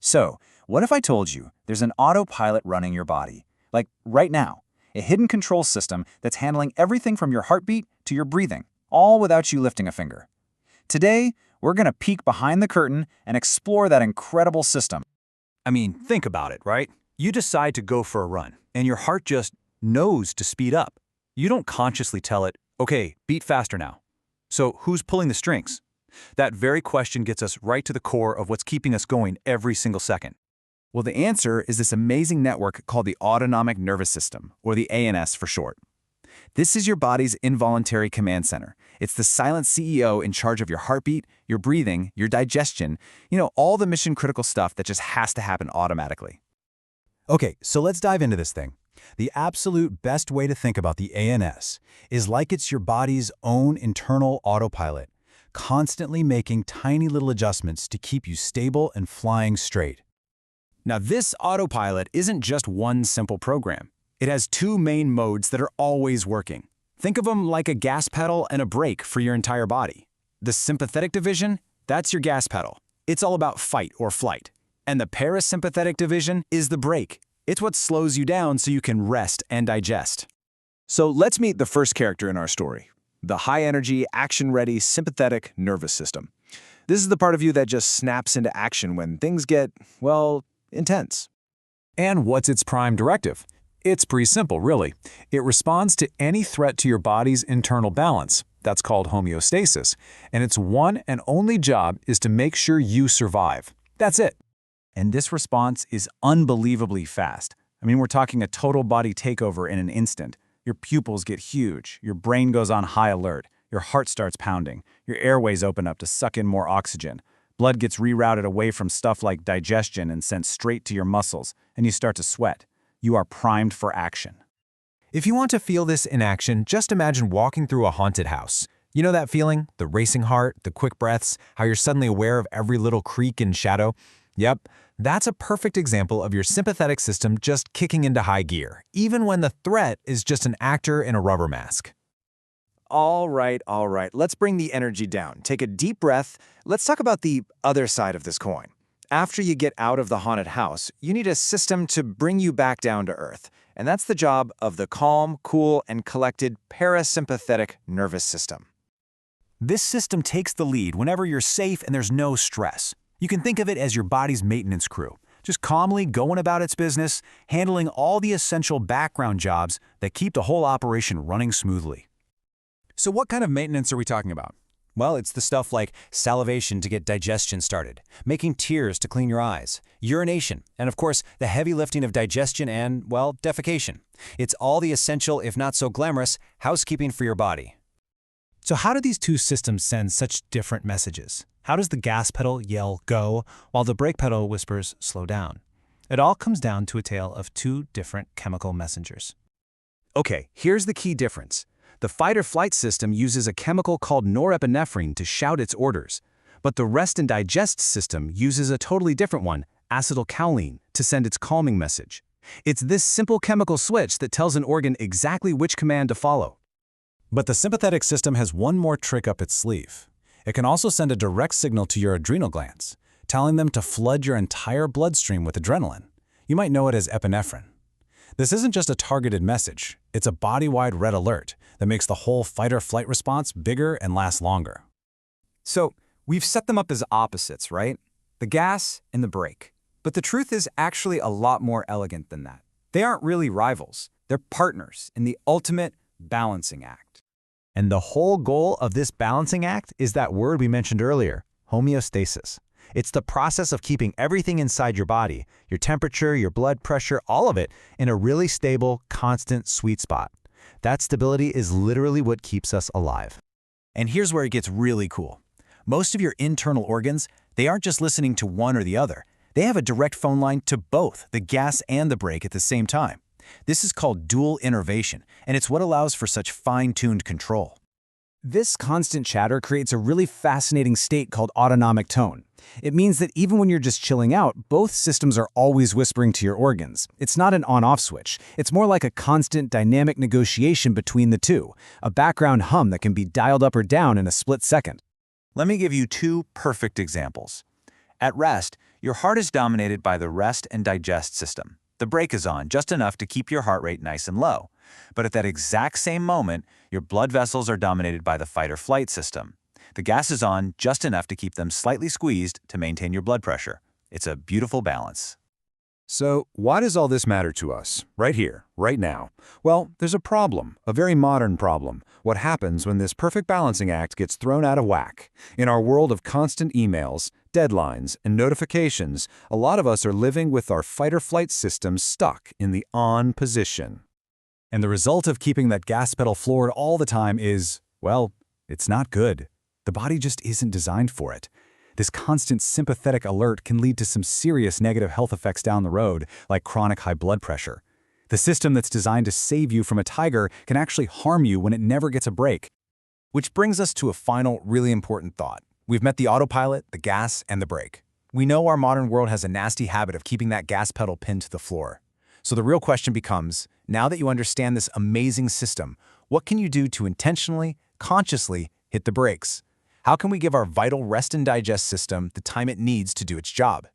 So, what if I told you there's an autopilot running your body? Like right now, a hidden control system that's handling everything from your heartbeat to your breathing, all without you lifting a finger. Today, we're going to peek behind the curtain and explore that incredible system. I mean, think about it, right? You decide to go for a run, and your heart just knows to speed up. You don't consciously tell it, okay, beat faster now. So who's pulling the strings? That very question gets us right to the core of what's keeping us going every single second. Well, the answer is this amazing network called the autonomic nervous system, or the ANS for short. This is your body's involuntary command center. It's the silent CEO in charge of your heartbeat, your breathing, your digestion, all the mission-critical stuff that just has to happen automatically. Okay, so let's dive into this thing. The absolute best way to think about the ANS is like it's your body's own internal autopilot, constantly making tiny little adjustments to keep you stable and flying straight. Now, this autopilot isn't just one simple program. It has two main modes that are always working. Think of them like a gas pedal and a brake for your entire body. The sympathetic division, that's your gas pedal. It's all about fight or flight. And the parasympathetic division is the brake. It's what slows you down so you can rest and digest. So let's meet the first character in our story, the high-energy, action-ready, sympathetic nervous system. This is the part of you that just snaps into action when things get, well, intense. And what's its prime directive? It's pretty simple, really. It responds to any threat to your body's internal balance. That's called homeostasis. And its one and only job is to make sure you survive. That's it. And this response is unbelievably fast. I mean, we're talking a total body takeover in an instant. Your pupils get huge, your brain goes on high alert, your heart starts pounding, your airways open up to suck in more oxygen. Blood gets rerouted away from stuff like digestion and sent straight to your muscles, and you start to sweat. You are primed for action. If you want to feel this in action, just imagine walking through a haunted house. You know that feeling? The racing heart, the quick breaths, how you're suddenly aware of every little creak and shadow? Yep, that's a perfect example of your sympathetic system just kicking into high gear, even when the threat is just an actor in a rubber mask. All right. Let's bring the energy down. Take a deep breath. Let's talk about the other side of this coin. After you get out of the haunted house, you need a system to bring you back down to earth. And that's the job of the calm, cool, and collected parasympathetic nervous system. This system takes the lead whenever you're safe and there's no stress. You can think of it as your body's maintenance crew, just calmly going about its business, handling all the essential background jobs that keep the whole operation running smoothly. So what kind of maintenance are we talking about? Well, it's the stuff like salivation to get digestion started, making tears to clean your eyes, urination, and of course, the heavy lifting of digestion and, well, defecation. It's all the essential, if not so glamorous, housekeeping for your body. So how do these two systems send such different messages? How does the gas pedal yell go while the brake pedal whispers slow down? It all comes down to a tale of two different chemical messengers. Okay, here's the key difference. The fight-or-flight system uses a chemical called norepinephrine to shout its orders, but the rest and digest system uses a totally different one, acetylcholine, to send its calming message. It's this simple chemical switch that tells an organ exactly which command to follow. But the sympathetic system has one more trick up its sleeve. It can also send a direct signal to your adrenal glands, telling them to flood your entire bloodstream with adrenaline. You might know it as epinephrine. This isn't just a targeted message, it's a body-wide red alert that makes the whole fight-or-flight response bigger and last longer. So, we've set them up as opposites, right? The gas and the brake. But the truth is actually a lot more elegant than that. They aren't really rivals, they're partners in the ultimate balancing act. And the whole goal of this balancing act is that word we mentioned earlier, homeostasis. It's the process of keeping everything inside your body, your temperature, your blood pressure, all of it, in a really stable, constant sweet spot. That stability is literally what keeps us alive. And here's where it gets really cool. Most of your internal organs, they aren't just listening to one or the other. They have a direct phone line to both the gas and the brake at the same time. This is called dual innervation, and it's what allows for such fine-tuned control. This constant chatter creates a really fascinating state called autonomic tone. It means that even when you're just chilling out, both systems are always whispering to your organs. It's not an on-off switch. It's more like a constant dynamic negotiation between the two, a background hum that can be dialed up or down in a split second. Let me give you two perfect examples. At rest, Your heart is dominated by the rest and digest system. The brake is on just enough to keep your heart rate nice and low. But at that exact same moment, your blood vessels are dominated by the fight-or-flight system. The gas is on just enough to keep them slightly squeezed to maintain your blood pressure. It's a beautiful balance. So, why does all this matter to us, right here, right now? Well, there's a problem, a very modern problem. What happens when this perfect balancing act gets thrown out of whack? In our world of constant emails, deadlines, and notifications, a lot of us are living with our fight-or-flight system stuck in the on position. And the result of keeping that gas pedal floored all the time is, well, it's not good. The body just isn't designed for it. This constant sympathetic alert can lead to some serious negative health effects down the road, like chronic high blood pressure. The system that's designed to save you from a tiger can actually harm you when it never gets a break. Which brings us to a final, really important thought. We've met the autopilot, the gas, and the brake. We know our modern world has a nasty habit of keeping that gas pedal pinned to the floor. So the real question becomes, now that you understand this amazing system, what can you do to intentionally, consciously hit the brakes? How can we give our vital rest and digest system the time it needs to do its job?